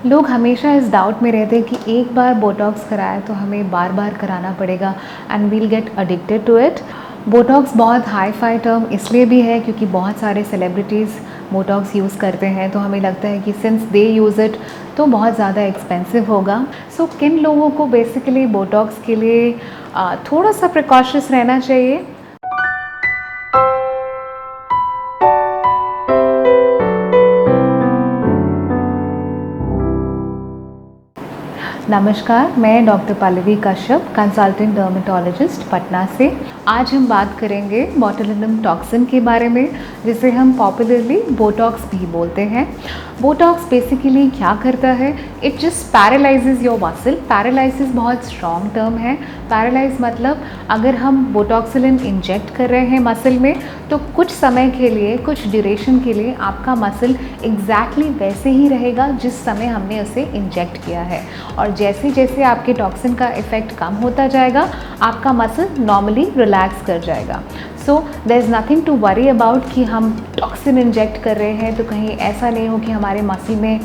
लोग हमेशा इस डाउट में रहते हैं कि एक बार बोटॉक्स कराया तो हमें बार बार कराना पड़ेगा and will get addicted to it. Botox बहुत हाई फाई टर्म इसलिए भी है क्योंकि बहुत सारे सेलिब्रिटीज़ बोटॉक्स यूज़ करते हैं, तो हमें लगता है कि सिंस दे यूज़ इट तो बहुत ज़्यादा एक्सपेंसिव होगा। सो किन लोगों को बेसिकली बोटॉक्स के लिए थोड़ा सा प्रिकॉशस रहना चाहिए। नमस्कार, मैं doctor Pallavi Kashyap, consultant dermatologist Patna से। आज हम बात करेंगे बोटुलिनम टॉक्सिन के बारे में, जिसे हम पॉपुलरली बोटॉक्स भी बोलते हैं। बोटॉक्स बेसिकली क्या करता है, it just paralyses your muscle. Paralysis बहुत स्ट्रॉन्ग टर्म है। पैरालाइज मतलब अगर हम बोटॉक्सिलिन इंजेक्ट कर रहे हैं मसल में तो कुछ समय के लिए, कुछ ड्यूरेशन के लिए आपका मसल एग्जैक्टली वैसे ही रहेगा जिस समय हमने उसे इंजेक्ट किया है, और जैसे जैसे आपके टॉक्सिन का इफ़ेक्ट कम होता जाएगा आपका मसल नॉर्मली रिलैक्स कर जाएगा। So there is nothing to worry about कि हम टॉक्सिन इंजेक्ट कर रहे हैं तो कहीं ऐसा नहीं हो कि हमारे मसल में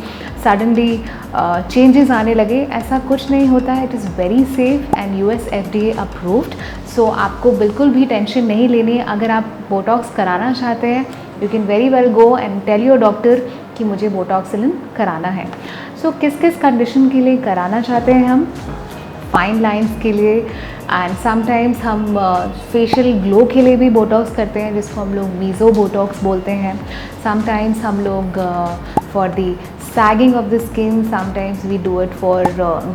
सडनली चेंजेस आने लगे। ऐसा कुछ नहीं होता है। It is very safe and US FDA अप्रूव्ड। सो आपको बिल्कुल भी टेंशन नहीं लेनी है। अगर आप बोटॉक्स कराना चाहते हैं you can very well go and tell your doctor कि मुझे बोटॉक्सिलिन कराना है। सो किस किस कंडीशन के लिए कराना चाहते हैं हम? फाइन लाइंस के लिए, एंड समटाइम्स हम फेशियल ग्लो के लिए भी बोटॉक्स करते हैं जिसको हम लोग मीज़ो बोटॉक्स बोलते हैं। समटाइम्स हम लोग for the sagging of the skin, sometimes we do it for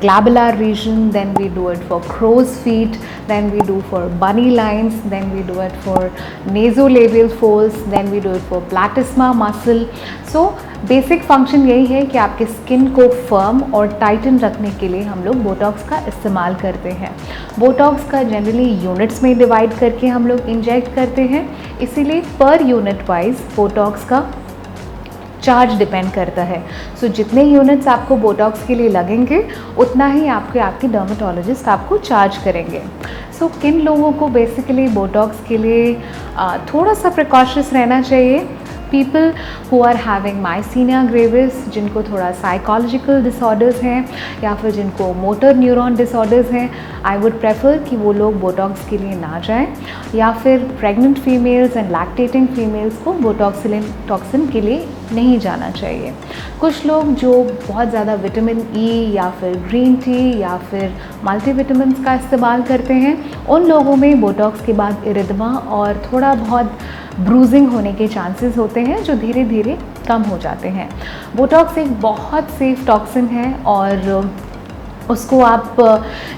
glabellar region, then we do it for crow's feet, then we do for bunny lines, then we do it for nasolabial folds, then we do it for platysma muscle. So basic function यही है कि आपके skin को firm और Titan रखने के लिए हम लोग बोटॉक्स का इस्तेमाल करते हैं। बोटॉक्स का जनरली यूनिट्स में डिवाइड करके हम लोग इंजेक्ट करते हैं, इसीलिए पर यूनिट वाइज बोटॉक्स का चार्ज डिपेंड करता है। सो जितने यूनिट्स आपको बोटॉक्स के लिए लगेंगे उतना ही आपके डर्मेटोलॉजिस्ट आपको चार्ज करेंगे। सो किन लोगों को बेसिकली बोटॉक्स के लिए थोड़ा सा प्रिकॉशस रहना चाहिए? People who are having myasthenia gravis, जिनको थोड़ा साइकोलॉजिकल डिसऑर्डर्स हैं या फिर जिनको मोटर न्यूरॉन डिसऑर्डर्स हैं, आई वुड प्रेफर कि वो लोग बोटॉक्स के लिए ना जाएं। या फिर pregnant females and lactating females को बोटॉक्सिलिन टॉक्सिन के लिए नहीं जाना चाहिए। कुछ लोग जो बहुत ज़्यादा विटामिन ई या फिर ग्रीन टी या फिर मल्टीविटामिन्स का इस्तेमाल करते हैं, उन लोगों में बोटॉक्स के बाद इरिदमा और थोड़ा बहुत ब्रूजिंग होने के चांसेस होते हैं जो धीरे धीरे कम हो जाते हैं। बोटॉक्स एक बहुत सेफ टॉक्सिन है और उसको आप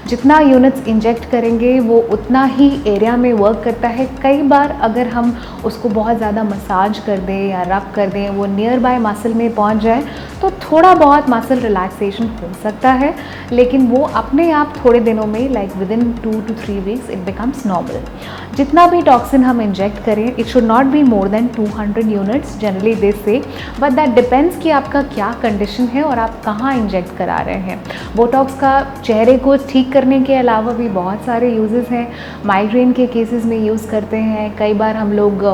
जितना यूनिट्स इंजेक्ट करेंगे वो उतना ही एरिया में वर्क करता है। कई बार अगर हम उसको बहुत ज़्यादा मसाज कर दें या रब कर दें, वो नियर बाय मसल में पहुंच जाए तो थोड़ा बहुत मसल रिलैक्सेशन हो सकता है, लेकिन वो अपने आप थोड़े दिनों में like with in 2 to 3 weeks it becomes normal. जितना भी टॉक्सिन हम इंजेक्ट करें it should not be more than 200 units generally they से, बट दैट डिपेंड्स कि आपका क्या कंडीशन है और आप कहाँ इंजेक्ट करा रहे हैं। बोटॉक्स का चेहरे को ठीक करने के अलावा भी बहुत सारे यूजेस हैं। माइग्रेन के केसेस में यूज़ करते हैं, कई बार हम लोग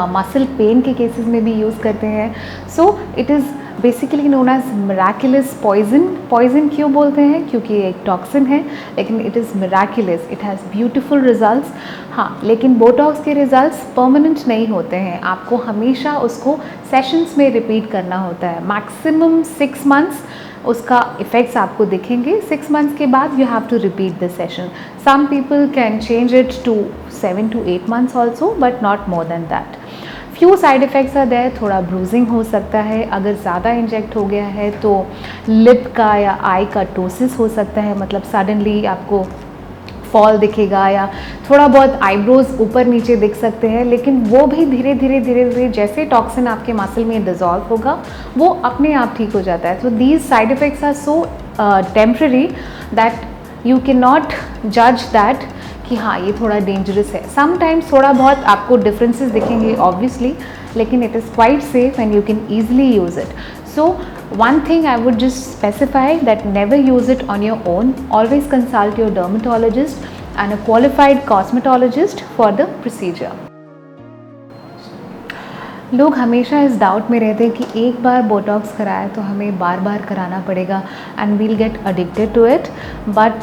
मसल पेन के केसेस में भी यूज़ करते हैं। So it is basically known as miraculous poison. Poison क्यों बोलते हैं? क्योंकि ये एक टॉक्सिन है, लेकिन it is miraculous, it has beautiful results. हाँ, लेकिन बोटॉक्स के रिजल्ट्स परमानेंट नहीं होते हैं, आपको हमेशा उसको सेशंस में रिपीट करना होता है। मैक्सिमम 6 मंथ्स उसका इफ़ेक्ट्स आपको दिखेंगे। 6 मंथ्स के बाद you have to repeat the session. Some people can change it to 7 to 8 months also, but not more than that. Few side effects are there. थोड़ा ब्रूजिंग हो सकता है, अगर ज़्यादा इंजेक्ट हो गया है तो लिप का या आई का टोसिस हो सकता है, मतलब सडनली आपको फॉल दिखेगा या थोड़ा बहुत आईब्रोज ऊपर नीचे दिख सकते हैं, लेकिन वो भी धीरे धीरे जैसे टॉक्सिन आपके मसल में डिज़ोल्व होगा वो अपने आप ठीक हो जाता है। तो these side effects are so temporary that you can not जज दैट कि हाँ ये थोड़ा डेंजरस है। समटाइम्स थोड़ा बहुत आपको डिफरेंसेस दिखेंगे ऑब्वियसली, लेकिन it is quite safe and you can easily use it. So one thing I would just specify that never use it on your own. Always consult your dermatologist and a qualified cosmetologist for the procedure. लोग हमेशा इस doubt में रहते हैं कि एक बार Botox कराया तो हमें बार बार कराना पड़ेगा and will get addicted to it. But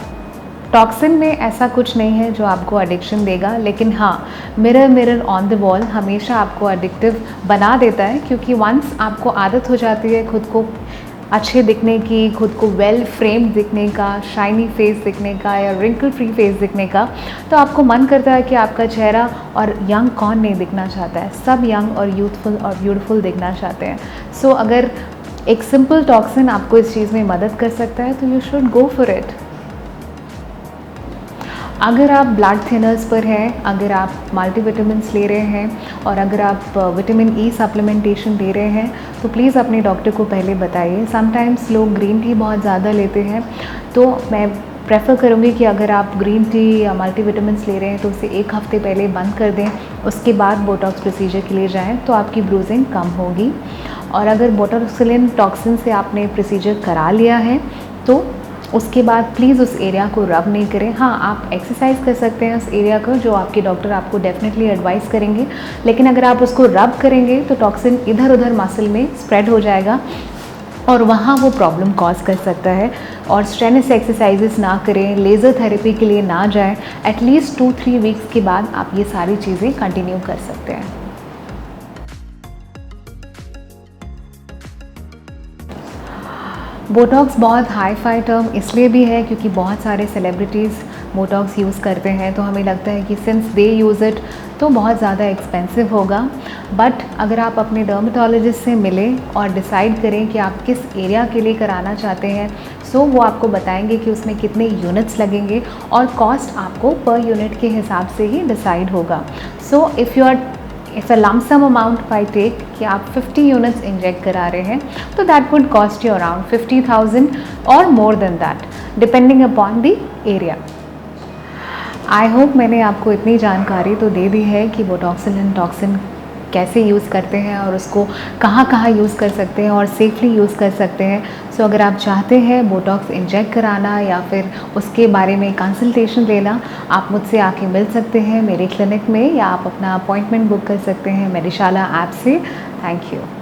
toxin में ऐसा कुछ नहीं है जो आपको एडिक्शन देगा, लेकिन हाँ, mirror mirror on the wall हमेशा आपको एडिक्टिव बना देता है, क्योंकि वंस आपको आदत हो जाती है खुद को अच्छे दिखने की, खुद को वेल फ्रेम्ड दिखने का, शाइनी फेस दिखने का या रिंकल फ्री फेस दिखने का, तो आपको मन करता है कि आपका चेहरा, और यंग कौन नहीं दिखना चाहता है, सब यंग और यूथफुल और ब्यूटीफुल दिखना चाहते हैं। सो अगर एक सिंपल टॉक्सिन आपको इस चीज़ में मदद कर सकता है तो you should go for it. अगर आप ब्लड थिनर्स पर हैं, अगर आप मल्टीविटामिन्स ले रहे हैं और अगर आप विटामिन ई सप्लीमेंटेशन ले रहे हैं, तो प्लीज़ अपने डॉक्टर को पहले बताइए। समटाइम्स लोग ग्रीन टी बहुत ज़्यादा लेते हैं, तो मैं प्रेफर करूँगी कि अगर आप ग्रीन टी या मल्टीविटामिन्स ले रहे हैं तो उसे एक हफ़्ते पहले बंद कर दें, उसके बाद बोटॉक्स प्रोसीजर के लिए जाएँ तो आपकी ब्रूजिंग कम होगी। और अगर बोटॉक्सिलिन टॉक्सिन से आपने प्रोसीजर करा लिया है तो उसके बाद प्लीज़ उस एरिया को रब नहीं करें। हाँ, आप एक्सरसाइज कर सकते हैं उस एरिया को, जो आपके डॉक्टर आपको डेफिनेटली एडवाइस करेंगे, लेकिन अगर आप उसको रब करेंगे तो टॉक्सिन इधर उधर मसल में स्प्रेड हो जाएगा और वहाँ वो प्रॉब्लम कॉज कर सकता है। और स्ट्रेनस एक्सरसाइजेस ना करें, लेज़र थेरेपी के लिए ना जाएं। एटलीस्ट 2-3 वीक्स के बाद आप ये सारी चीज़ें कंटिन्यू कर सकते हैं। बोटॉक्स बहुत हाई फाई टर्म इसलिए भी है क्योंकि बहुत सारे सेलिब्रिटीज़ बोटॉक्स यूज़ करते हैं, तो हमें लगता है कि सिंस दे यूज़ इट तो बहुत ज़्यादा एक्सपेंसिव होगा। बट अगर आप अपने डर्मेटोलॉजिस्ट से मिलें और डिसाइड करें कि आप किस एरिया के लिए कराना चाहते हैं, सो वो आपको बताएंगे कि उसमें कितने यूनिट्स लगेंगे और कॉस्ट आपको पर यूनिट के हिसाब से ही डिसाइड होगा। So if a lump sum amount I take कि आप 50 यूनिट्स इंजेक्ट करा रहे हैं, तो that would cost you around 50,000 और more than that depending upon the area. I hope मैंने आपको इतनी जानकारी तो दे दी है कि बोटॉक्सिलिन टॉक्सिन कैसे यूज़ करते हैं और उसको कहाँ कहाँ यूज़ कर सकते हैं और सेफली यूज़ कर सकते हैं। सो अगर आप चाहते हैं बोटॉक्स इंजेक्ट कराना या फिर उसके बारे में कंसल्टेशन लेना, आप मुझसे आके मिल सकते हैं मेरे क्लिनिक में, या आप अपना अपॉइंटमेंट बुक कर सकते हैं मेडिशाला ऐप से। Thank you.